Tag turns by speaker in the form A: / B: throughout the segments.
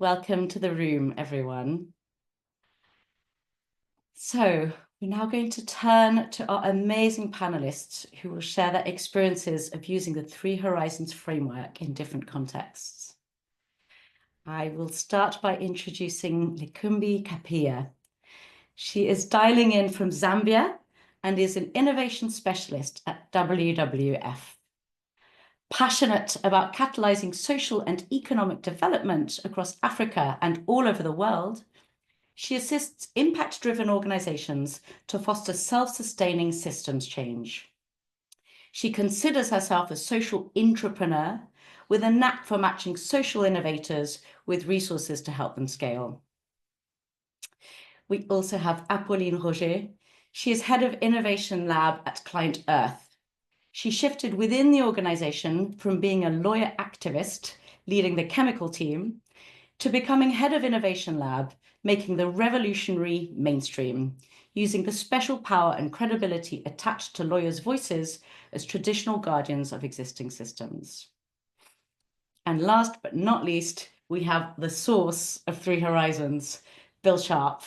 A: Welcome to the room, everyone. So we're now going to turn to our amazing panelists who will share their experiences of using the Three Horizons framework in different contexts. I will start by introducing Likumbi Kapihya. She is dialing in from Zambia and is an innovation specialist at WWF. Passionate about catalyzing social and economic development across Africa and all over the world, she assists impact-driven organizations to foster self-sustaining systems change. She considers herself a social entrepreneur with a knack for matching social innovators with resources to help them scale. We also have Apolline Roger. She is head of innovation lab at ClientEarth. She shifted within the organization from being a lawyer activist leading the chemical team to becoming head of innovation lab, making the revolutionary mainstream, using the special power and credibility attached to lawyers' voices as traditional guardians of existing systems. And last but not least, we have the source of Three Horizons, Bill Sharpe.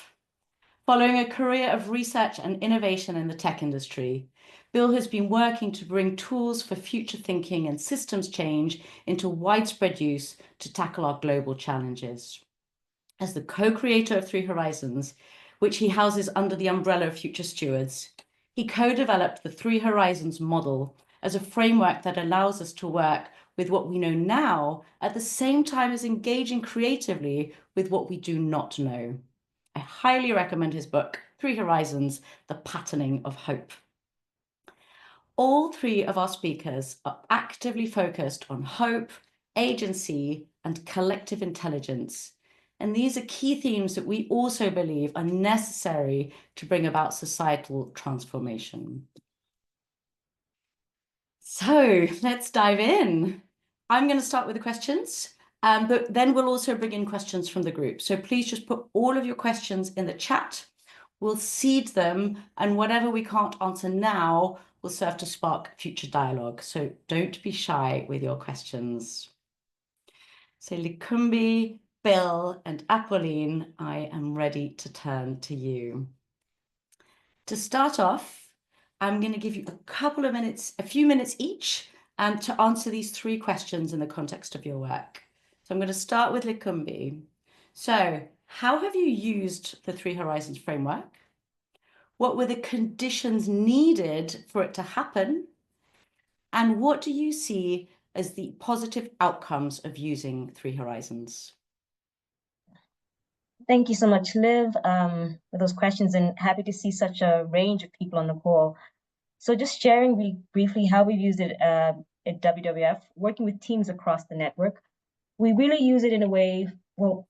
A: Following a career of research and innovation in the tech industry, Bill has been working to bring tools for future thinking and systems change into widespread use to tackle our global challenges. As the co-creator of Three Horizons, which he houses under the umbrella of Future Stewards, he co-developed the Three Horizons model as a framework that allows us to work with what we know now at the same time as engaging creatively with what we do not know. I highly recommend his book, Three Horizons, The Patterning of Hope. All three of our speakers are actively focused on hope, agency, and collective intelligence. And these are key themes that we also believe are necessary to bring about societal transformation. So let's dive in. I'm going to start with the questions, but then we'll also bring in questions from the group. So please just put all of your questions in the chat. We'll seed them, and whatever we can't answer now will serve to spark future dialogue. So don't be shy with your questions. So Likumbi, Bill, and Apolline, I am ready to turn to you. To start off, I'm going to give you a few minutes each, to answer these three questions in the context of your work. So I'm going to start with Likumbi. So how have you used the Three Horizons framework? What were the conditions needed for it to happen? And what do you see as the positive outcomes of using Three Horizons?
B: Thank you so much, Liv, for those questions, and happy to see such a range of people on the call. So just sharing really briefly how we've used it at WWF, working with teams across the network. We really use it in a way, well,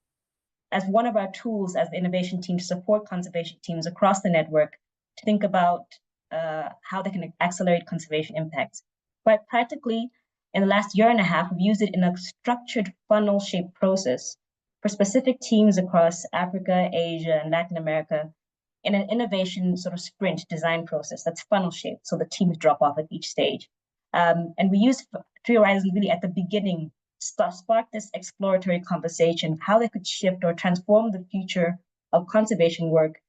B: as one of our tools as the innovation team to support conservation teams across the network to think about how they can accelerate conservation impacts. Quite practically, in the last year and a half, we've used it in a structured funnel-shaped process for specific teams across Africa, Asia, and Latin America in an innovation sort of sprint design process that's funnel-shaped, so the teams drop off at each stage. And we use Three Horizons really at the beginning, spark this exploratory conversation of how they could shift or transform the future of conservation work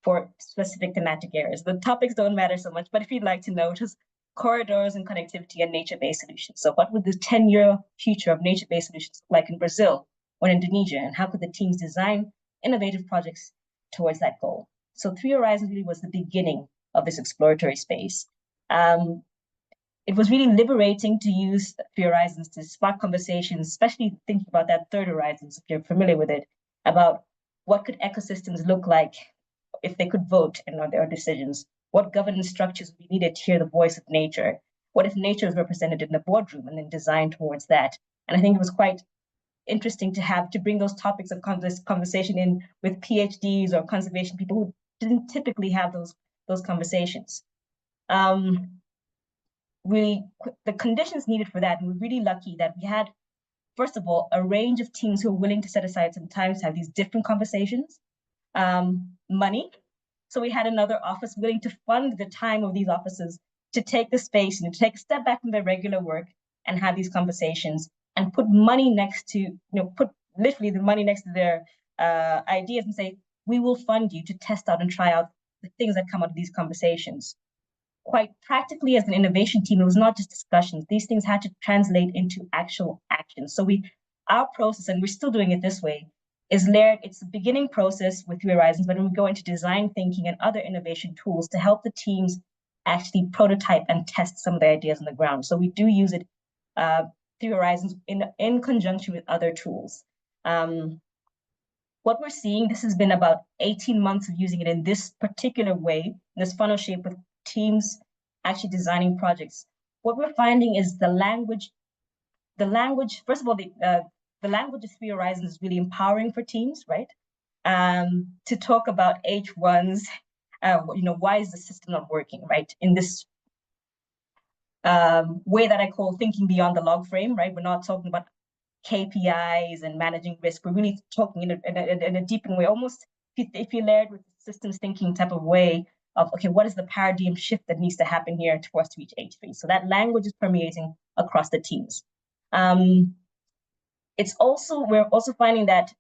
B: for specific thematic areas. The topics don't matter so much, but if you'd like to know, just corridors and connectivity and nature-based solutions. So what would the 10-year future of nature-based solutions look like in Brazil or Indonesia? And how could the teams design innovative projects towards that goal? So Three Horizons really was the beginning of this exploratory space. It was really liberating to use Three Horizons to spark conversations, especially thinking about that third horizon, if you're familiar with it, about what could ecosystems look like if they could vote in their decisions, what governance structures would be needed to hear the voice of nature, what if nature is represented in the boardroom, and then design towards that. And I think it was quite interesting to bring those topics of conversation in with PhDs or conservation people who didn't typically have those conversations. Really, the conditions needed for that, and we're really lucky that we had, first of all, a range of teams who are willing to set aside some time to have these different conversations. Money. So we had another office willing to fund the time of these offices to take the space and to take a step back from their regular work and have these conversations and put money next to, put literally the money next to their ideas and say, we will fund you to test out and try out the things that come out of these conversations. Quite practically, as an innovation team, it was not just discussions. These things had to translate into actual action. So our process, and we're still doing it this way, is layered. It's the beginning process with Three Horizons, but then we go into design thinking and other innovation tools to help the teams actually prototype and test some of the ideas on the ground. So we do use it, Three Horizons, in conjunction with other tools. What we're seeing, this has been about 18 months of using it in this particular way, this funnel shape with teams actually designing projects. What we're finding is the language, first of all, the language of Three Horizons is really empowering for teams, right? To talk about H1s, why is the system not working, right? In this way that I call thinking beyond the log frame, right? We're not talking about KPIs and managing risk. We're really talking in a deeper way, almost if you layered with systems thinking type of way of, okay, what is the paradigm shift that needs to happen here for us to reach H3? So that language is permeating across the teams. We're also finding that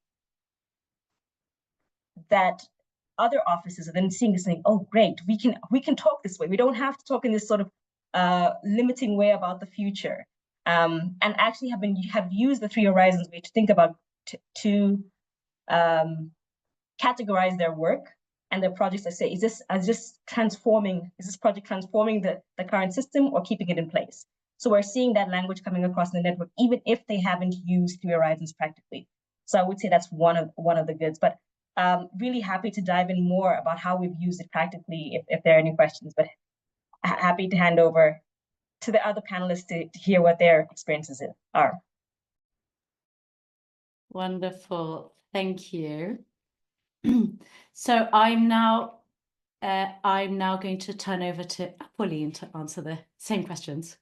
B: other offices are then seeing this saying, oh, great, we can talk this way. We don't have to talk in this sort of limiting way about the future. And actually have used the Three Horizons way to think about to categorize their work and their projects. I say, is this project transforming the current system or keeping it in place? So we're seeing that language coming across the network, even if they haven't used Three Horizons practically. So I would say that's one of the goods. But really happy to dive in more about how we've used it practically if there are any questions. But happy to hand over to the other panelists to hear what their experiences are.
A: Wonderful, thank you. So I'm now going to turn over to Apolline to answer the same questions.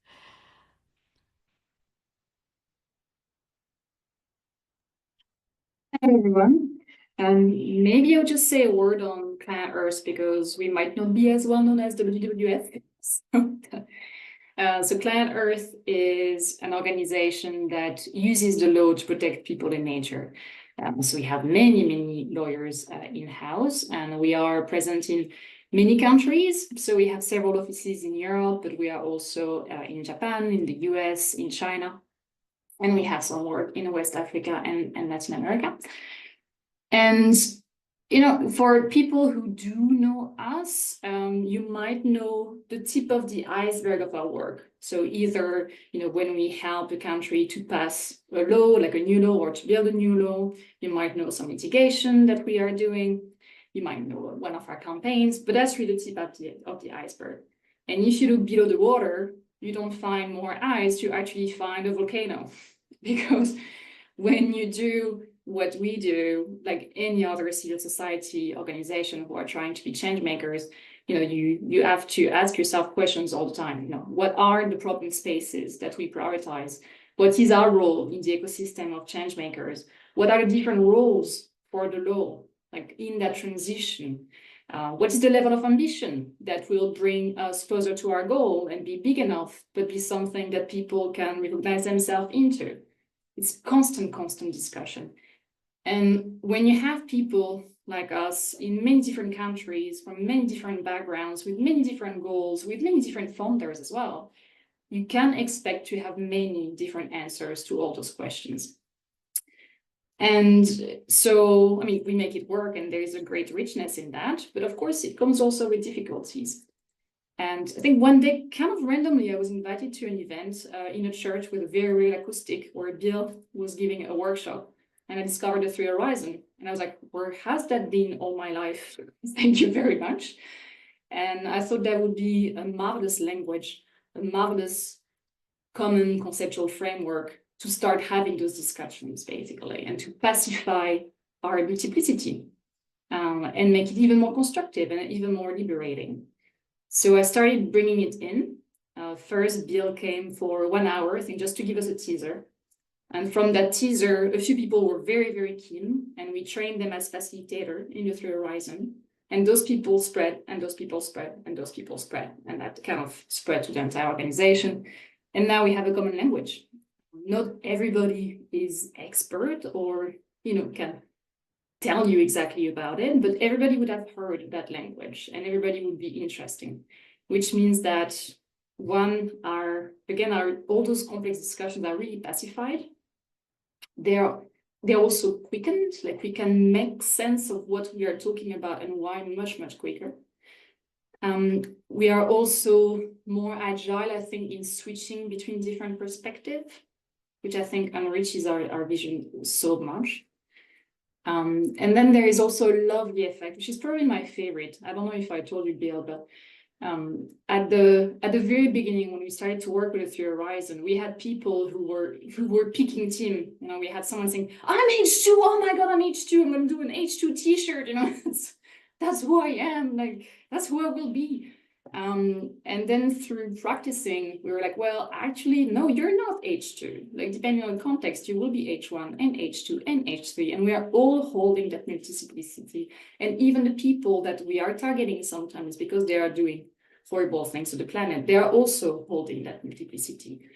C: Hi everyone. Maybe I'll just say a word on ClientEarth because we might not be as well known as WWF. So ClientEarth is an organization that uses the law to protect people and nature. So we have many lawyers in-house, and we are present in many countries. So we have several offices in Europe, but we are also in Japan, in the US, in China, and we have some work in West Africa and Latin America. And for people who do know us, you might know the tip of the iceberg of our work. So either, when we help a country to pass a law, like a new law, or to build a new law, you might know some litigation that we are doing. You might know one of our campaigns, but that's really the tip of the iceberg. And if you look below the water, you don't find more ice, you actually find a volcano. Because when you do what we do, like any other civil society organization who are trying to be change makers, you have to ask yourself questions all the time. What are the problem spaces that we prioritize? What is our role in the ecosystem of change makers? What are the different roles for the law, like in that transition? What is the level of ambition that will bring us closer to our goal and be big enough, but be something that people can recognize themselves into? It's constant discussion. And when you have people like us in many different countries, from many different backgrounds, with many different goals, with many different founders as well, you can expect to have many different answers to all those questions. And so, we make it work, and there is a great richness in that. But of course, it comes also with difficulties. And I think one day, kind of randomly, I was invited to an event in a church with a very real acoustic where Bill was giving a workshop. And I discovered the Three Horizons. And I was like, where has that been all my life? Thank you very much. And I thought that would be a marvelous language, a marvelous common conceptual framework to start having those discussions, basically, and to pacify our multiplicity and make it even more constructive and even more liberating. So I started bringing it in. First, Bill came for 1 hour, I think, just to give us a teaser. And from that teaser, a few people were very keen, and we trained them as facilitator in the Three Horizons. And those people spread, and those people spread, and those people spread. And that kind of spread to the entire organization. And now we have a common language. Not everybody is expert or can tell you exactly about it, but everybody would have heard that language and everybody would be interesting, which means that all those complex discussions are really pacified. They're also quickened, like we can make sense of what we are talking about and why much, much quicker. We are also more agile, I think, in switching between different perspectives, which I think enriches our vision so much. And then there is also a lovely effect, which is probably my favorite. I don't know if I told you, Bill, but at the very beginning, when we started to work with the Three Horizon, we had people who were picking team. We had someone saying, "I'm H2. Oh my God, I'm H2. I'm going to do an H2 T-shirt." That's who I am. Like that's who I will be. And then through practicing, we were like, well, actually, no, you're not H2. Like depending on the context, you will be H1 and H2 and H3. And we are all holding that multiplicity. And even the people that we are targeting sometimes because they are doing horrible things to the planet, they are also holding that multiplicity.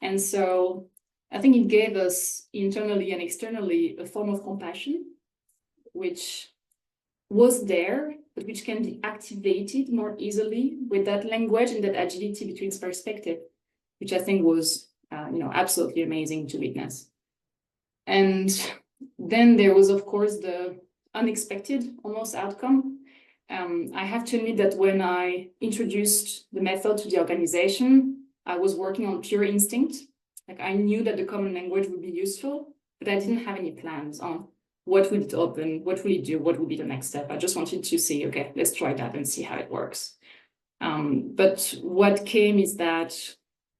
C: And so I think it gave us internally and externally a form of compassion, which was there, but which can be activated more easily with that language and that agility between perspective, which I think was, absolutely amazing to witness. And then there was, of course, the unexpected almost outcome. I have to admit that when I introduced the method to the organization, I was working on pure instinct. Like I knew that the common language would be useful, but I didn't have any plans on what would it open, what will it do, what would be the next step. I just wanted to see, okay, let's try that and see how it works. But what came is that,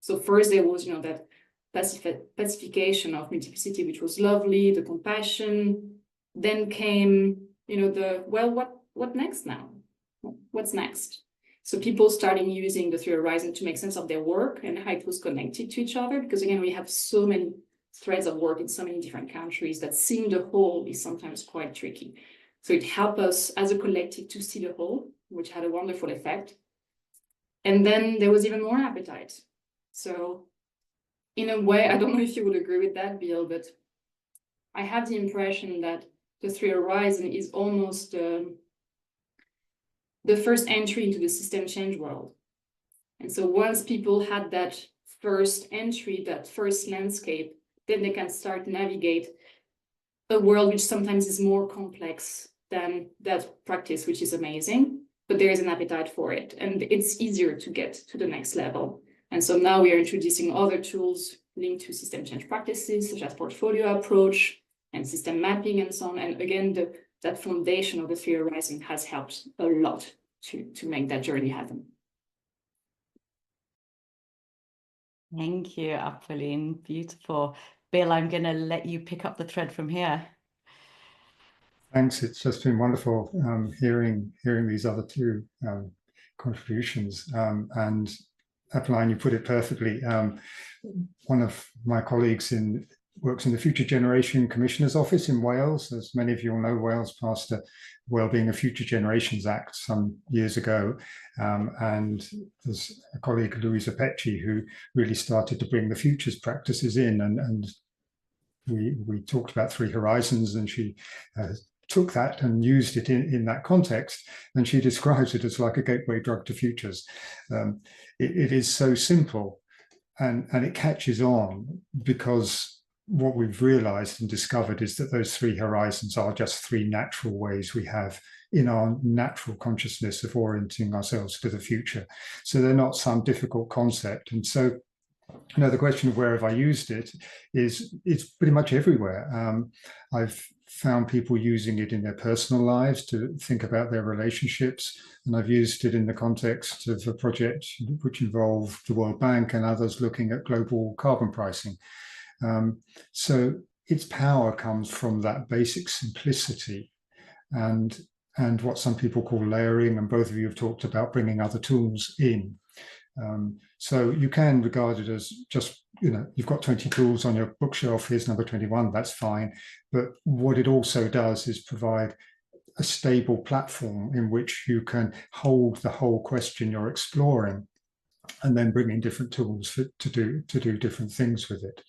C: so first there was, that pacification of multiplicity, which was lovely, the compassion. Then came, what next now? What's next? So people starting using the Three Horizon to make sense of their work and how it was connected to each other. Because again, we have so many threads of work in so many different countries that seeing the whole is sometimes quite tricky. So it helped us as a collective to see the whole, which had a wonderful effect. And then there was even more appetite. So in a way, I don't know if you would agree with that, Bill, but I have the impression that the Three Horizon is almost the first entry into the system change world. And so once people had that first entry, that first landscape, then they can start to navigate a world which sometimes is more complex than that practice, which is amazing, but there is an appetite for it. And it's easier to get to the next level. And so now we are introducing other tools linked to system change practices, such as portfolio approach and system mapping and so on. And again, that foundation of the Three Horizon has helped a lot to make that journey happen.
A: Thank you, Apolline. Beautiful. Bill, I'm going to let you pick up the thread from here.
D: Thanks. It's just been wonderful hearing these other two contributions. And Apolline, you put it perfectly. One of my colleagues works in the Future Generation Commissioner's Office in Wales. As many of you will know, Wales passed a Wellbeing of Future Generations Act some years ago. And there's a colleague, Louisa Pecci, who really started to bring the futures practices in. And we talked about Three Horizons, and she took that and used it in that context. And she describes it as like a gateway drug to futures. It is so simple and it catches on because what we've realized and discovered is that those Three Horizons are just three natural ways we have in our natural consciousness of orienting ourselves to the future. So they're not some difficult concept. And so, the question of where have I used it is it's pretty much everywhere. I've found people using it in their personal lives to think about their relationships, and I've used it in the context of a project which involved the World Bank and others looking at global carbon pricing. So its power comes from that basic simplicity and what some people call layering, and both of you have talked about bringing other tools in. So you can regard it as just, you've got 20 tools on your bookshelf, here's number 21, that's fine. But what it also does is provide a stable platform in which you can hold the whole question you're exploring and then bring in different tools to do different things with it.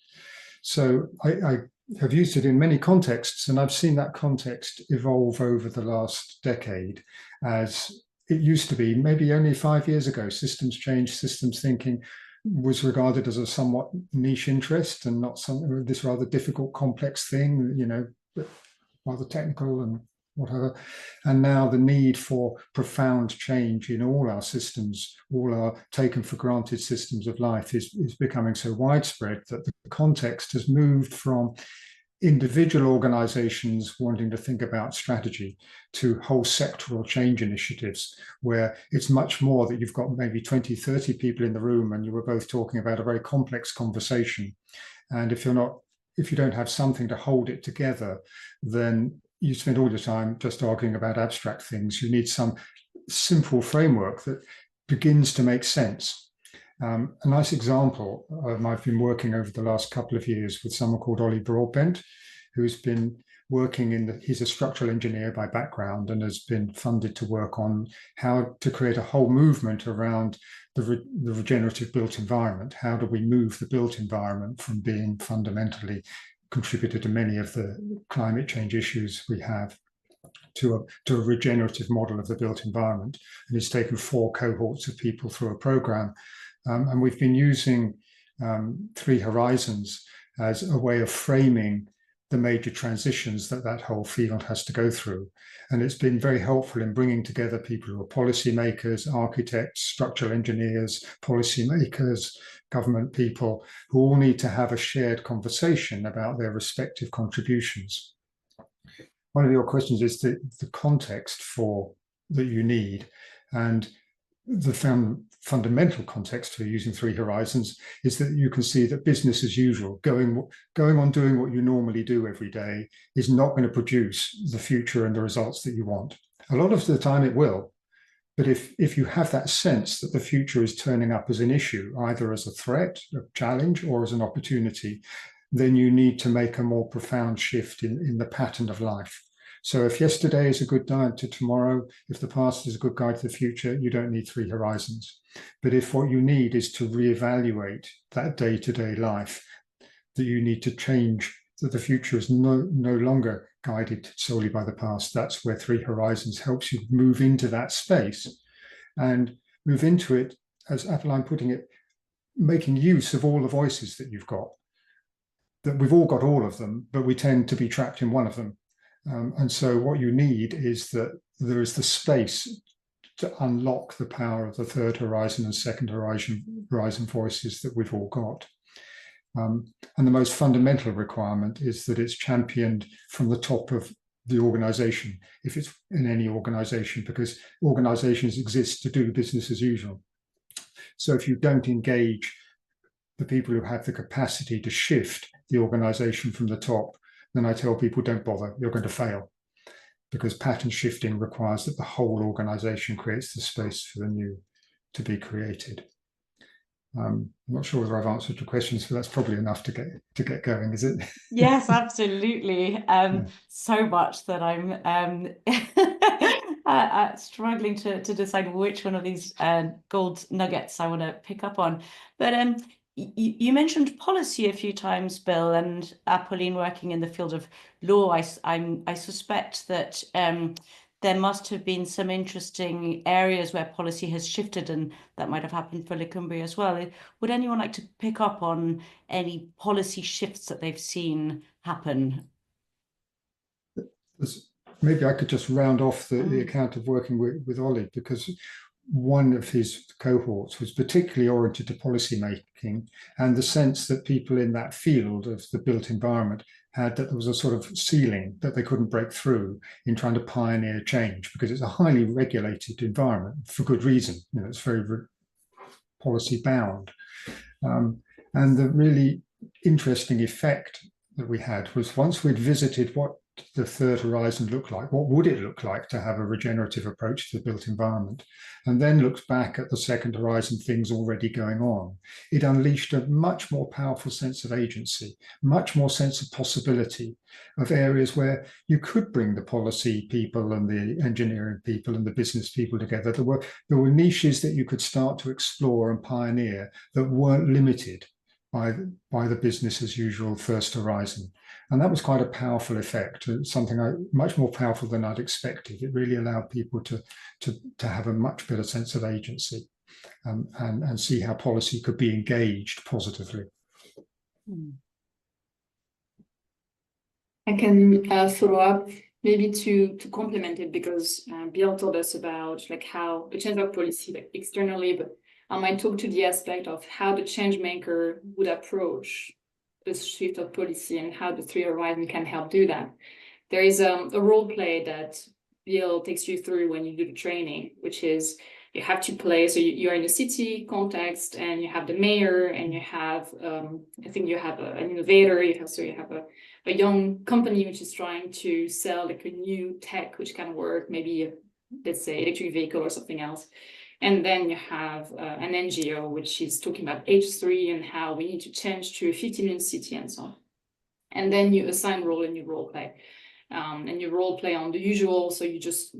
D: So I have used it in many contexts, and I've seen that context evolve over the last decade. As it used to be maybe only 5 years ago, systems change, systems thinking was regarded as a somewhat niche interest and not something, this rather difficult, complex thing, you know, rather technical and whatever. And now the need for profound change in all our systems, all our taken for granted systems of life is becoming so widespread that the context has moved from individual organizations wanting to think about strategy to whole sectoral change initiatives, where it's much more that you've got maybe 20, 30 people in the room and you were both talking about a very complex conversation. And if you don't have something to hold it together, then you spend all your time just arguing about abstract things. You need some simple framework that begins to make sense. A nice example, I've been working over the last couple of years with someone called Olivia, who's been working he's a structural engineer by background and has been funded to work on how to create a whole movement around the regenerative built environment. How do we move the built environment from being fundamentally contributed to many of the climate change issues we have to a regenerative model of the built environment? And he's taken 4 cohorts of people through a program. And we've been using 3 horizons as a way of framing the major transitions that whole field has to go through. And it's been very helpful in bringing together people who are policymakers, architects, structural engineers, policymakers, government people, who all need to have a shared conversation about their respective contributions. One of your questions is the context that you need. And the fundamental context for using 3 horizons is that you can see that business as usual, going on doing what you normally do every day, is not going to produce the future and the results that you want. A lot of the time it will, but if you have that sense that the future is turning up as an issue, either as a threat, a challenge, or as an opportunity, then you need to make a more profound shift in the pattern of life. So if yesterday is a good guide to tomorrow, if the past is a good guide to the future, you don't need 3 horizons. But if what you need is to reevaluate that day-to-day life, that you need to change, that the future is no longer guided solely by the past, that's where 3 horizons helps you move into that space and move into it, as Apolline putting it, making use of all the voices that you've got. That we've all got all of them, but we tend to be trapped in one of them. And so what you need is that there is the space to unlock the power of the 3rd horizon and 2nd horizon voices that we've all got. And the most fundamental requirement is that it's championed from the top of the organization, if it's in any organization, because organizations exist to do business as usual. So if you don't engage the people who have the capacity to shift the organization from the top, then I tell people, don't bother, you're going to fail. Because pattern shifting requires that the whole organization creates the space for the new to be created. I'm not sure whether I've answered your questions, but that's probably enough to get going, is it?
A: Yes, absolutely.
D: Yeah.
A: So much that I'm struggling to decide which one of these gold nuggets I want to pick up on. But you mentioned policy a few times, Bill, and Apolline working in the field of law. I suspect that there must have been some interesting areas where policy has shifted, and that might have happened for Likumbi as well. Would anyone like to pick up on any policy shifts that they've seen happen?
D: Maybe I could just round off the account of working with Ollie, because one of his cohorts was particularly oriented to policy making, and the sense that people in that field of the built environment had that there was a sort of ceiling that they couldn't break through in trying to pioneer change, because it's a highly regulated environment for good reason. You know, it's very policy bound. And the really interesting effect that we had was, once we'd visited what the 3rd horizon looked like, what would it look like to have a regenerative approach to the built environment, and then looked back at the 2nd horizon things already going on, it unleashed a much more powerful sense of agency, much more sense of possibility, of areas where you could bring the policy people and the engineering people and the business people together. There were niches that you could start to explore and pioneer that weren't limited by the business as usual first horizon. And that was quite a powerful effect, something much more powerful than I'd expected. It really allowed people to have a much better sense of agency, and see how policy could be engaged positively.
C: I can follow up maybe to complement it, because Bill told us about like how the change of policy like externally, but I might talk to the aspect of how the change maker would approach the shift of policy and how the Three Horizons can help do that. There is a role play that Bill takes you through when you do the training, which is you have to play. So you're in a city context, and you have the mayor, and you have I think you have an innovator. You have a young company which is trying to sell like a new tech which can work, maybe let's say electric vehicle or something else. And then you have an NGO which is talking about H3 and how we need to change to a 50 million city and so on. And then you assign role and you role play. And you role play on the usual, so you just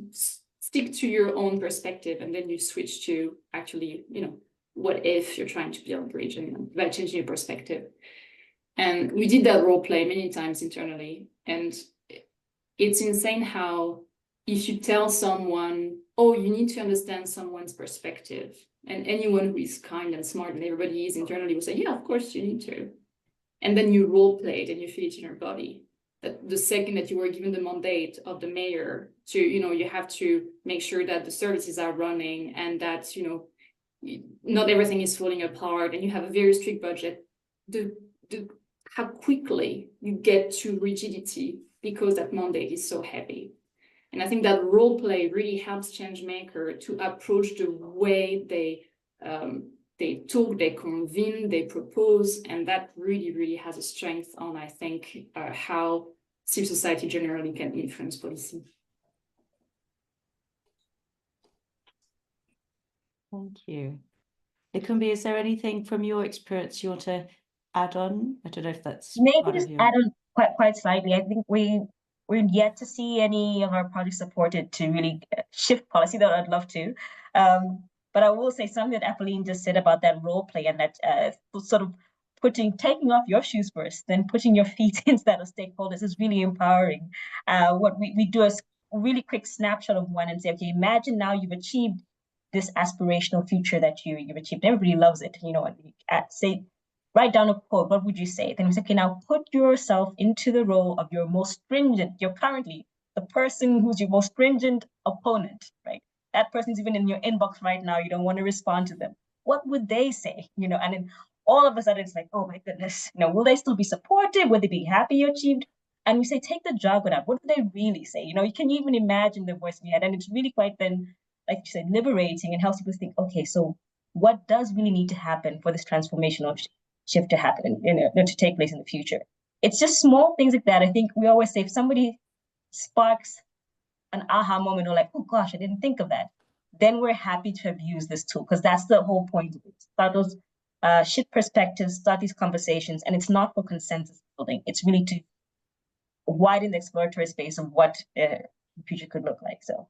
C: stick to your own perspective, and then you switch to actually, what if you're trying to build a bridge and by changing your perspective. And we did that role play many times internally, and it's insane how if you tell someone, oh, you need to understand someone's perspective, and anyone who is kind and smart, and everybody is internally will say, yeah, of course you need to. And then you role play it and you feel it in your body. That the second that you were given the mandate of the mayor to, you have to make sure that the services are running and that, not everything is falling apart, and you have a very strict budget, how quickly you get to rigidity because that mandate is so heavy. And I think that role play really helps change maker to approach the way they talk, they convene, they propose, and that really, really has a strength on, I think, how civil society generally can influence policy.
A: Thank you. Likumbi, is there anything from your experience you want to add on? I don't know if that's
B: maybe just add on quite slightly. I think we're yet to see any of our projects supported to really shift policy, though I'd love to. But I will say something that Apolline just said about that role play, and that sort of taking off your shoes first, then putting your feet instead of stakeholders is really empowering. What we do is a really quick snapshot of one and say, okay, imagine now you've achieved this aspirational future that you've achieved. Everybody loves it, say, write down a quote. What would you say? Then we say, okay, now put yourself into the role of your most stringent, you're currently the person who's your most stringent opponent, right? That person's even in your inbox right now. You don't want to respond to them. What would they say? And then all of a sudden it's like, oh my goodness, will they still be supportive? Will they be happy you achieved? And we say, take the jargon out. What do they really say? You can even imagine the voice in your head. And it's really quite then, like you said, liberating, and helps people think, okay, so what does really need to happen for this transformational shift to happen, to take place in the future? It's just small things like that. I think we always say, if somebody sparks an aha moment, or like, oh gosh, I didn't think of that, then we're happy to have used this tool, because that's the whole point of it. Start those shift perspectives, start these conversations, and it's not for consensus building. It's really to widen the exploratory space of what the future could look like. So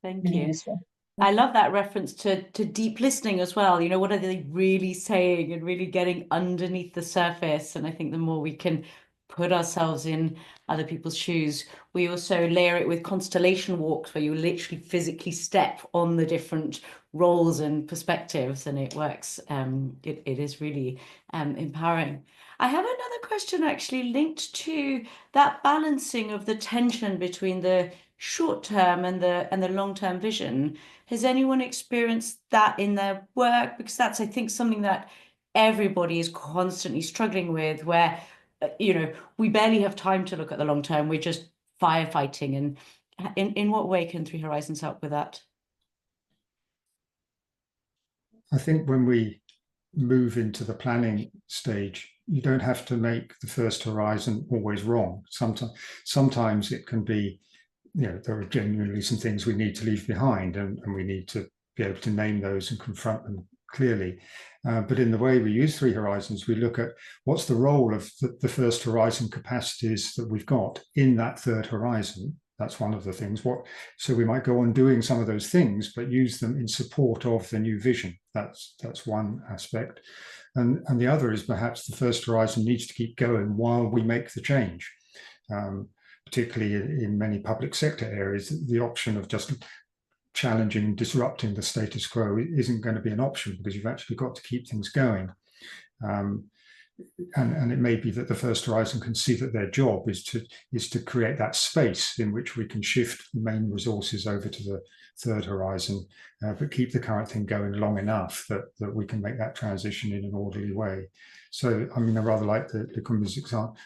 A: thank
B: really
A: you.
B: useful.
A: I love that reference to deep listening as well. What are they really saying, and really getting underneath the surface. And I think the more we can put ourselves in other people's shoes, we also layer it with constellation walks, where you literally physically step on the different roles and perspectives, and it works. It is really empowering. I have another question actually linked to that balancing of the tension between the short-term and the long-term vision. Has anyone experienced that in their work? Because that's, I think, something that everybody is constantly struggling with, where, we barely have time to look at the long term. We're just firefighting. And in what way can Three Horizons help with that?
D: I think when we move into the planning stage, you don't have to make the first horizon always wrong. Sometimes it can be, there are genuinely some things we need to leave behind, and we need to be able to name those and confront them clearly. But in the way we use Three Horizons, we look at what's the role of the first horizon capacities that we've got in that third horizon. That's one of the things. So we might go on doing some of those things, but use them in support of the new vision. That's one aspect. And the other is perhaps the first horizon needs to keep going while we make the change. Particularly in many public sector areas, the option of just challenging and disrupting the status quo isn't going to be an option, because you've actually got to keep things going. And it may be that the first horizon can see that their job is to create that space in which we can shift the main resources over to the third horizon, but keep the current thing going long enough that we can make that transition in an orderly way. So, I mean, I rather like the Likumbi's example.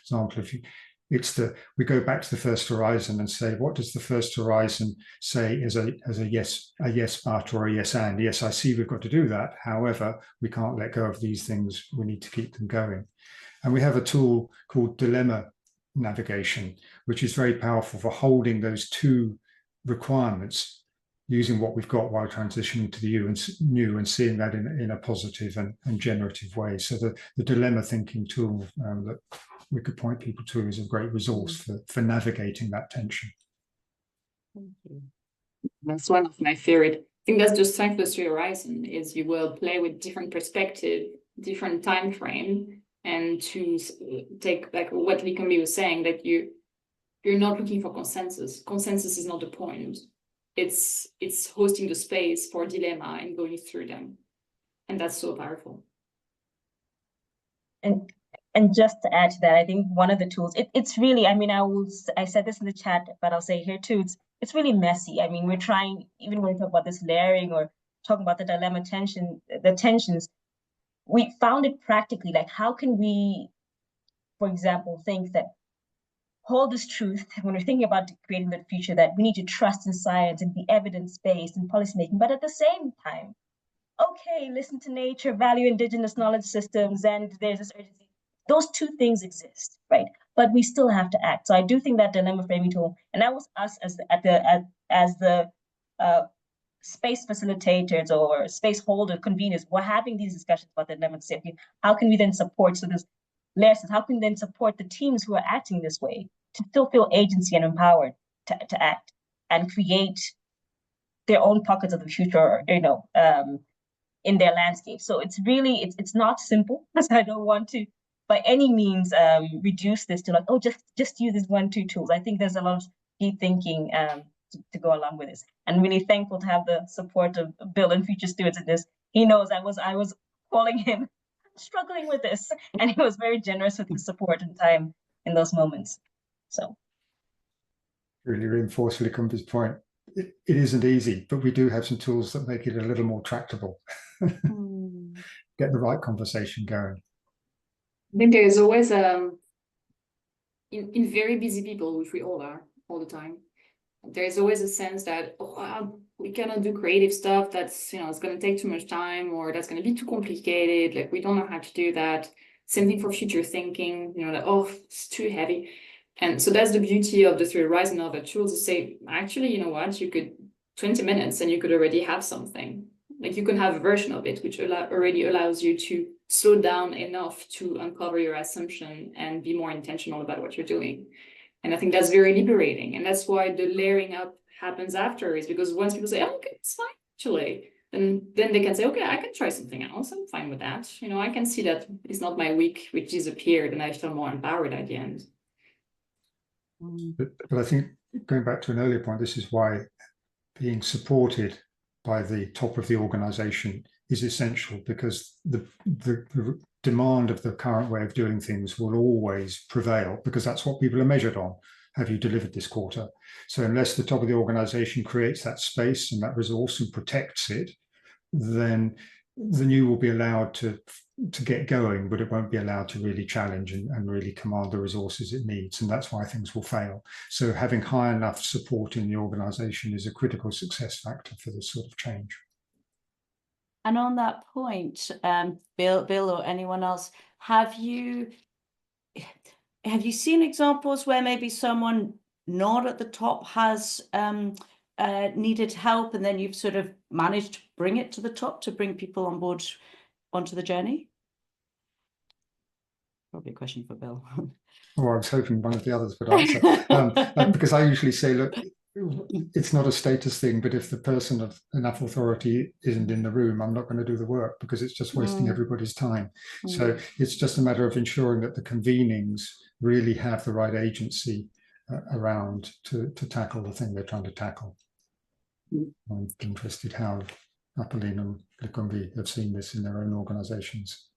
D: If we go back to the first horizon and say, what does the first horizon say as a yes but or a yes and? Yes, I see we've got to do that. However, we can't let go of these things. We need to keep them going. And we have a tool called dilemma navigation, which is very powerful for holding those two requirements, using what we've got while transitioning to the new and seeing that in a positive and generative way. So the dilemma thinking tool that we could point people to is a great resource for navigating that tension.
A: Thank you.
C: That's one of my favorite. I think that's the strength of the three horizon, is you will play with different perspective, different time frame, and to take, like what Likumbi was saying, that you're not looking for consensus. Consensus is not the point. It's hosting the space for dilemma and going through them, and that's so powerful.
B: And just to add to that, I think one of the tools, it's really, I mean, I said this in the chat, but I'll say it here too, it's really messy. I mean, we're trying, even when we talk about this layering or talking about the dilemma the tensions, we found it practically, like how can we, for example, think that hold this truth when we're thinking about creating the future, that we need to trust in science and be evidence-based in policymaking, but at the same time, okay, listen to nature, value indigenous knowledge systems, and there's this urgency. Those two things exist, right? But we still have to act. So I do think that dilemma framing tool, and that was us as the space facilitators or space holder conveners, we're having these discussions about the dilemma. How can we then support? So there's layers. How can we then support the teams who are acting this way to still feel agency and empowered to act and create their own pockets of the future, in their landscape. So it's really, it's not simple, because I don't want to by any means reduce this to like, oh, just use these 1-2 tools. I think there's a lot of deep thinking to go along with this, and really thankful to have the support of Bill and Future Stewards in this. He knows I was calling him struggling with this, and he was very generous with his support and time in those moments. So
D: really reinforce Likumbi's point. It isn't easy, but we do have some tools that make it a little more tractable. Get the right conversation going.
C: I think there is always in very busy people, which we all are all the time, there is always a sense that, oh, wow, we cannot do creative stuff, that's, it's going to take too much time, or that's going to be too complicated, like we don't know how to do that. Same thing for future thinking, that, oh, it's too heavy. And so that's the beauty of the three horizon of the tools, to say, actually, you know what, you could 20 minutes and you could already have something. Like you can have a version of it, which already allows you to slow down enough to uncover your assumption and be more intentional about what you're doing. And I think that's very liberating. And that's why the layering up happens after, is because once people say, oh, okay, it's fine, actually, then they can say, okay, I can try something else. I'm fine with that. I can see that it's not my week which disappeared, and I feel more empowered at the end.
D: But I think, going back to an earlier point, this is why being supported by the top of the organization is essential, because the demand of the current way of doing things will always prevail, because that's what people are measured on. Have you delivered this quarter? So unless the top of the organization creates that space and that resource and protects it, then the new will be allowed to get going, but it won't be allowed to really challenge and really command the resources it needs. And that's why things will fail. So having high enough support in the organization is a critical success factor for this sort of change.
A: And on that point, Bill or anyone else, have you seen examples where maybe someone not at the top has needed help, and then you've sort of managed to bring it to the top to bring people on board onto the journey? Probably a question for Bill.
D: Well, I was hoping one of the others would answer, because I usually say, look, it's not a status thing, but if the person of enough authority isn't in the room, I'm not going to do the work because it's just wasting everybody's time. So it's just a matter of ensuring that the convenings really have the right agency around to tackle the thing they're trying to tackle. I'm interested how Apolline and Likumbi have seen this in their own organizations.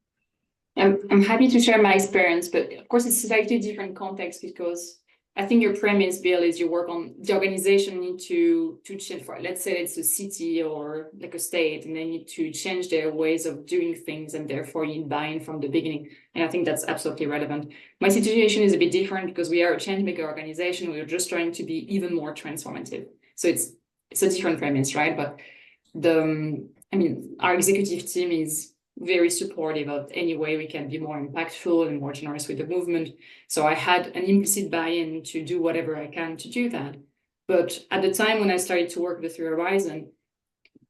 C: I'm happy to share my experience, but of course it's a slightly different context because I think your premise, Bill, is you work on the organization need to change for, let's say it's a city or like a state, and they need to change their ways of doing things, and therefore you need buy-in from the beginning. And I think that's absolutely relevant. My situation is a bit different because we are a change maker organization. We're just trying to be even more transformative. So it's a different premise, right? But our executive team is very supportive of any way we can be more impactful and more generous with the movement. So I had an implicit buy-in to do whatever I can to do that. But at the time when I started to work with Three Horizon,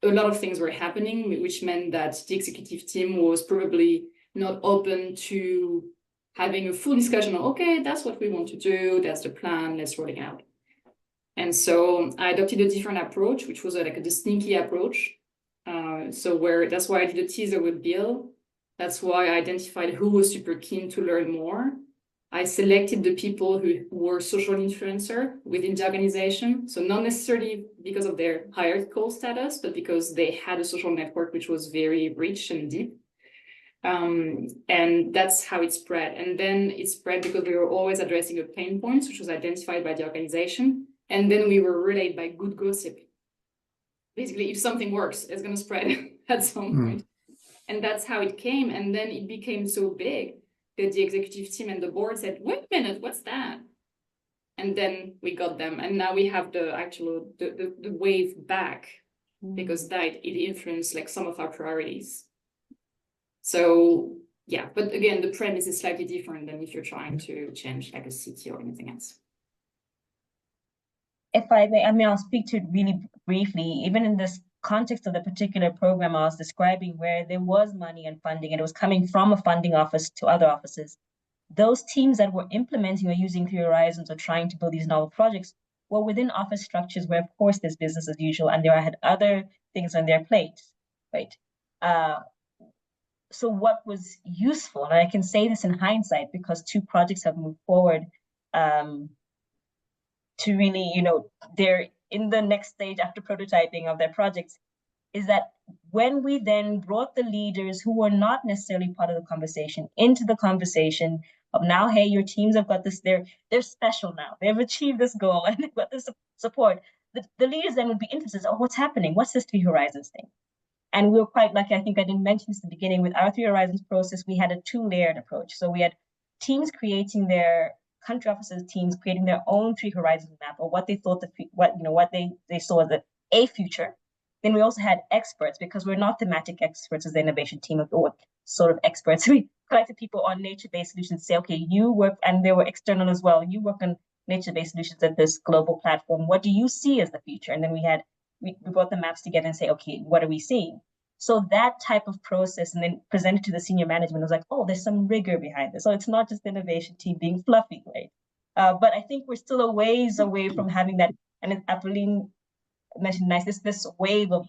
C: a lot of things were happening, which meant that the executive team was probably not open to having a full discussion of, okay, that's what we want to do, that's the plan, let's roll it out. And so I adopted a different approach, which was like the sneaky approach. That's why I did a teaser with Bill. That's why I identified who was super keen to learn more. I selected the people who were social influencer within the organization. So not necessarily because of their hierarchical status, but because they had a social network which was very rich and deep. And that's how it spread. And then it spread because we were always addressing a pain point, which was identified by the organization. And then we were relayed by good gossip. Basically, if something works, it's going to spread at some point. And that's how it came. And then it became so big that the executive team and the board said, wait a minute, what's that? And then we got them. And now we have the actual, the wave back because that it influenced like some of our priorities. So yeah, but again, the premise is slightly different than if you're trying to change like a city or anything else.
B: If I may, I'll speak to it really briefly. Even in this context of the particular program I was describing, where there was money and funding, and it was coming from a funding office to other offices, those teams that were implementing or using Three Horizons or trying to build these novel projects were within office structures where, of course, there's business as usual, and they had other things on their plate, right? So what was useful, and I can say this in hindsight because 2 projects have moved forward to really, they're in the next stage after prototyping of their projects, is that when we then brought the leaders who were not necessarily part of the conversation into the conversation of now, hey, your teams have got this, they're special now, they've achieved this goal and they've got this support. The leaders then would be interested, oh, what's happening? What's this Three Horizons thing? And we were quite lucky, I think I didn't mention this in the beginning, with our Three Horizons process, we had a 2-layered approach. So we had teams creating their country officers teams creating their own Three Horizons map, or what they thought what they saw as a future. Then we also had experts, because we're not thematic experts as the innovation team, or sort of experts. We collected people on nature-based solutions, say, okay, you work, and they were external as well, you work on nature-based solutions at this global platform. What do you see as the future? And then we brought the maps together and say, okay, what are we seeing? So that type of process, and then presented to the senior management, was like, oh, there's some rigor behind this. So it's not just the innovation team being fluffy, right? But I think we're still a ways away from having that. And as Apolline mentioned, this wave of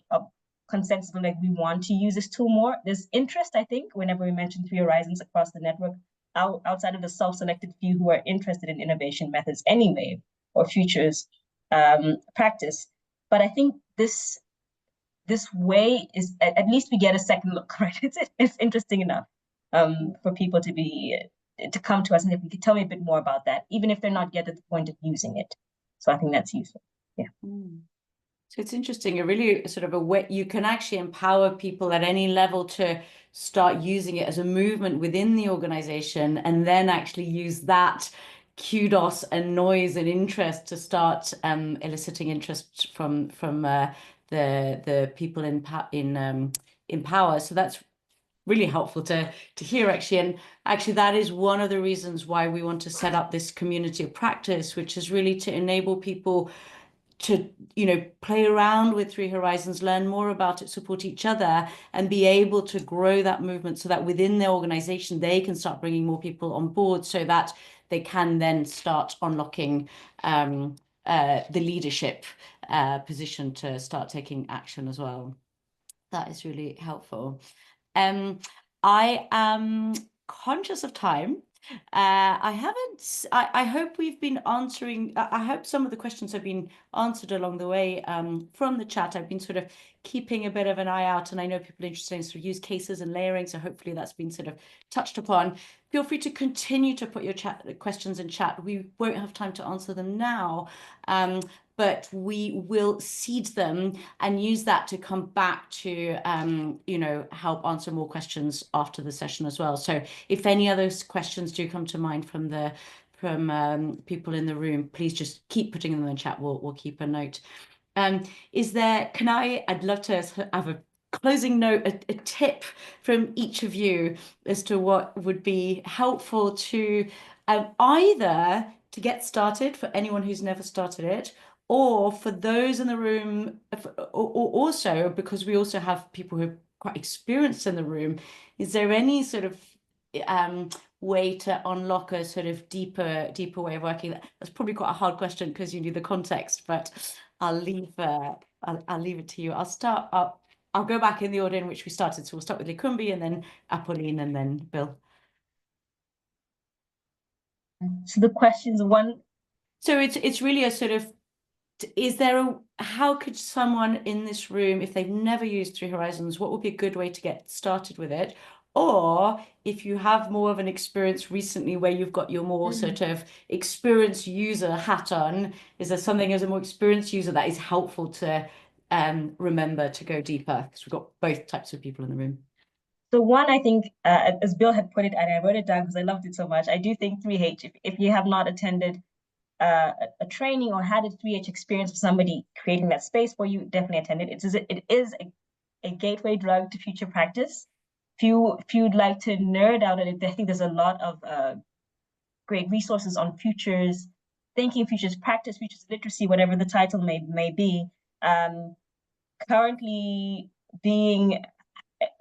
B: consensus, like we want to use this tool more. There's interest, I think, whenever we mention Three Horizons across the network, outside of the self-selected few who are interested in innovation methods anyway, or futures practice. But I think this way is, at least we get a second look, right? It's interesting enough for people to come to us, and if you could tell me a bit more about that, even if they're not yet at the point of using it. So I think that's useful. Yeah.
A: So it's interesting, a really sort of a way you can actually empower people at any level to start using it as a movement within the organization, and then actually use that kudos and noise and interest to start eliciting interest from the people in power. So that's really helpful to hear, actually. And actually that is one of the reasons why we want to set up this community of practice, which is really to enable people to play around with Three Horizons, learn more about it, support each other, and be able to grow that movement so that within their organization they can start bringing more people on board, so that they can then start unlocking the leadership position to start taking action as well. That is really helpful. I am conscious of time. I hope we've been answering, I hope some of the questions have been answered along the way from the chat. I've been sort of keeping a bit of an eye out, and I know people are interested in sort of use cases and layering, so hopefully that's been sort of touched upon. Feel free to continue to put your questions in chat. We won't have time to answer them now, but we will seed them and use that to come back to, you know, help answer more questions after the session as well. So if any other questions do come to mind from people in the room, please just keep putting them in the chat. We'll keep a note. I'd love to have a closing note, a tip from each of you as to what would be helpful to either to get started for anyone who's never started it, or for those in the room, or also because we also have people who are quite experienced in the room, is there any sort of way to unlock a sort of deeper way of working? That's probably quite a hard question because you need the context, but I'll leave it to you. I'll go back in the order in which we started. So we'll start with Likumbi and then Apolline and then Bill.
B: So the question's one.
A: So it's really a sort of, how could someone in this room, if they've never used Three Horizons, what would be a good way to get started with it? Or if you have more of an experience recently where you've got your more sort of experienced user hat on, is there something as a more experienced user that is helpful to remember to go deeper? Because we've got both types of people in the room.
B: So one, I think, as Bill had put it, and I wrote it down because I loved it so much, I do think 3H, if you have not attended a training or had a 3H experience with somebody creating that space for you, definitely attend it. It is a gateway drug to future practice. If you'd like to nerd out on it, I think there's a lot of great resources on futures thinking, futures practice, futures literacy, whatever the title may be. Currently being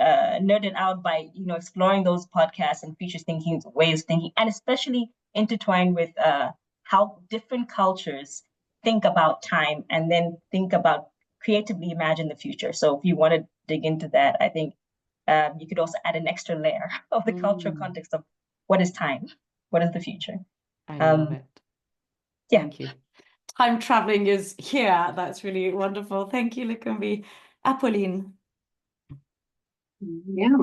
B: nerded out by exploring those podcasts and futures thinking, ways of thinking, and especially intertwined with how different cultures think about time and then think about creatively imagine the future. So if you want to dig into that, I think you could also add an extra layer of the cultural context of what is time, what is the future.
A: I love it.
B: Yeah.
A: Thank you. Time traveling is here. That's really wonderful. Thank you, Likumbi. Apolline.
C: Yeah,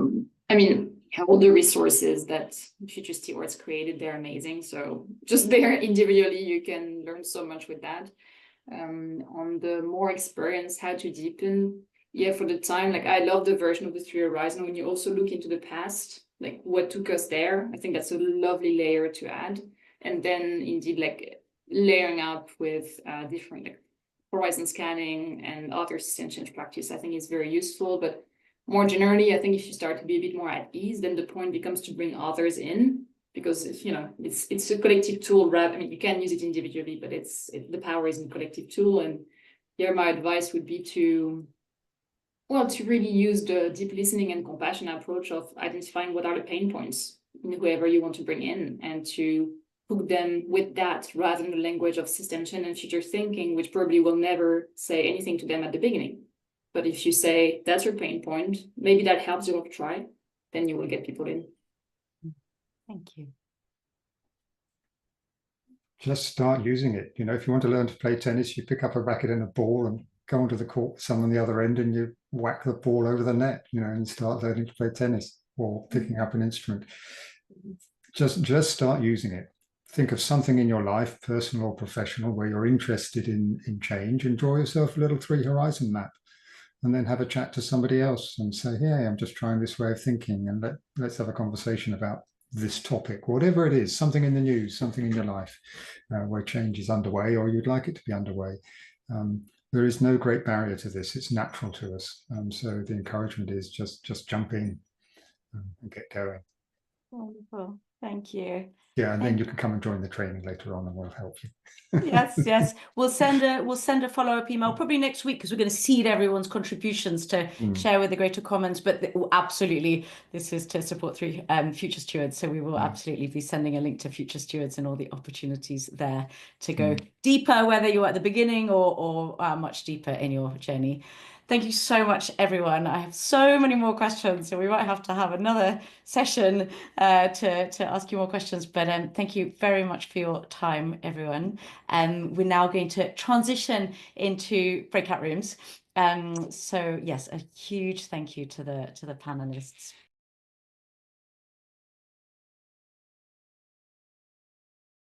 C: I mean, all the resources that Future Stewards created, they're amazing. So just there individually, you can learn so much with that. On the more experience, how to deepen, yeah, for the time, like I love the version of the Three Horizons when you also look into the past, like what took us there. I think that's a lovely layer to add. And then indeed, like layering up with different like horizon scanning and other system change practice, I think is very useful. But more generally, I think if you start to be a bit more at ease, then the point becomes to bring others in, because if, it's a collective tool. I mean, you can use it individually, but the power is in collective tool. And here, my advice would be to really use the deep listening and compassion approach of identifying what are the pain points in whoever you want to bring in, and to hook them with that rather than the language of system change and future thinking, which probably will never say anything to them at the beginning. But if you say, that's your pain point, maybe that helps you to try, then you will get people in.
A: Thank you.
D: Just start using it. If you want to learn to play tennis, you pick up a racket and a ball and go onto the court with someone on the other end and you whack the ball over the net, and start learning to play tennis or picking up an instrument. Just start using it. Think of something in your life, personal or professional, where you're interested in change, and draw yourself a little Three Horizon map. And then have a chat to somebody else and say, hey, I'm just trying this way of thinking, and let's have a conversation about this topic, whatever it is, something in the news, something in your life where change is underway or you'd like it to be underway. There is no great barrier to this. It's natural to us. So the encouragement is just jump in and get going.
A: Wonderful. Thank you.
D: Yeah, and then you can come and join the training later on, and we'll help you.
A: Yes. We'll send a follow-up email probably next week, because we're going to seed everyone's contributions to share with the Greater Commons. But absolutely, this is to support through Future Stewards. So we will absolutely be sending a link to Future Stewards and all the opportunities there to go deeper, whether you're at the beginning or much deeper in your journey. Thank you so much, everyone. I have so many more questions, so we might have to have another session to ask you more questions. But thank you very much for your time, everyone. We're now going to transition into breakout rooms. So yes, a huge thank you to the panelists.